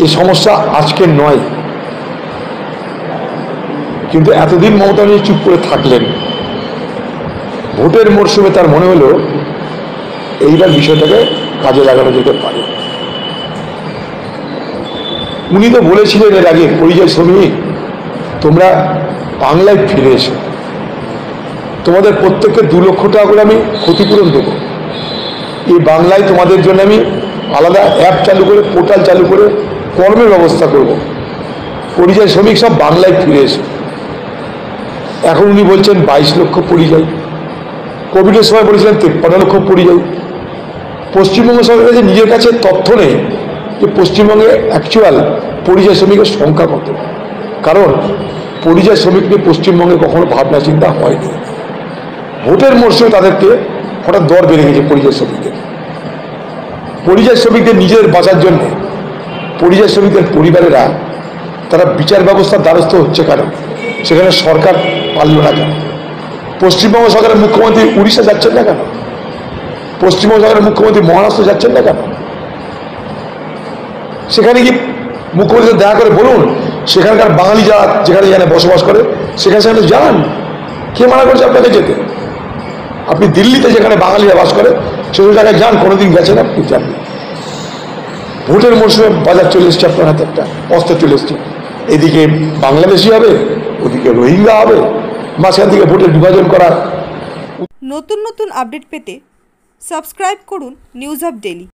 এই সমস্যা আজকের নয়, কিন্তু এতদিন মমতা ব্যানার্জি চুপ করে থাকলেন। ভোটের মরশুমে তার মনে হলো এইবার বিষয়টাকে কাজে লাগানো যেতে পারে। উনি তো বলেছিলেন এর আগে, পরিযায়ী শ্রমিক তোমরা বাংলায় ফিরে এসো, তোমাদের প্রত্যেককে 2 লক্ষ টাকা করে আমি ক্ষতিপূরণ দেবো, এই বাংলায় তোমাদের জন্য আমি আলাদা অ্যাপ চালু করে, পোর্টাল চালু করে কর্মের ব্যবস্থা করব, পরিযায়ী শ্রমিক সব বাংলায় ফিরে এসো। এখন উনি বলছেন 22 লক্ষ পরিযায়ী, কোভিডের সময় বলেছিলেন 53 লক্ষ পরিযায়ী। পশ্চিমবঙ্গ সরকারের কাছে নিজের কাছে তথ্য নেই যে পশ্চিমবঙ্গে অ্যাকচুয়াল পরিযায়ী শ্রমিকের সংখ্যা কত, কারণ পরিযায়ী শ্রমিক নিয়ে পশ্চিমবঙ্গে কখনো ভাবনা চিন্তা হয়নি। ভোটের মরশুমে তাদেরকে হঠাৎ দর বেড়ে গেছে পরিযায়ী শ্রমিকদের। পরিযায়ী শ্রমিকদের নিজের বাঁচার জন্য পরিযায়ী শ্রমিকদের পরিবারেরা তারা বিচার ব্যবস্থার দ্বারস্থ হচ্ছে কেন, সেখানে সরকার পারল না কেন? পশ্চিমবঙ্গ সরকারের মুখ্যমন্ত্রী উড়িষ্যা যাচ্ছেন না কেন? পশ্চিমবঙ্গ সরকারের মুখ্যমন্ত্রী মহারাষ্ট্র যাচ্ছেন না কেন? সেখানে কি মুখ্যমন্ত্রী দেখা করে বলুন, সেখানকার বাঙালি যারা যেখানে বসবাস করে সেখানে যান, কে মানা করছে আপনাকে যেতে? আপনি দিল্লিতে যেখানে বাঙালিরা বাস করে সেসব জায়গায় যান, কোনোদিন গেছেন আপনি? যাননি। ভোটের মরশুমে বাজার চলে এসছে, আপনার হাতে একটা অস্ত্র চলে এসছে, এদিকে বাংলাদেশি হবে, ওদিকে রোহিঙ্গা হবে, মাঝখান থেকে ভোটের বিভাজন করা। নতুন নতুন আপডেট পেতে সাবস্ক্রাইব করুন নিউজ আপ ডেইলি।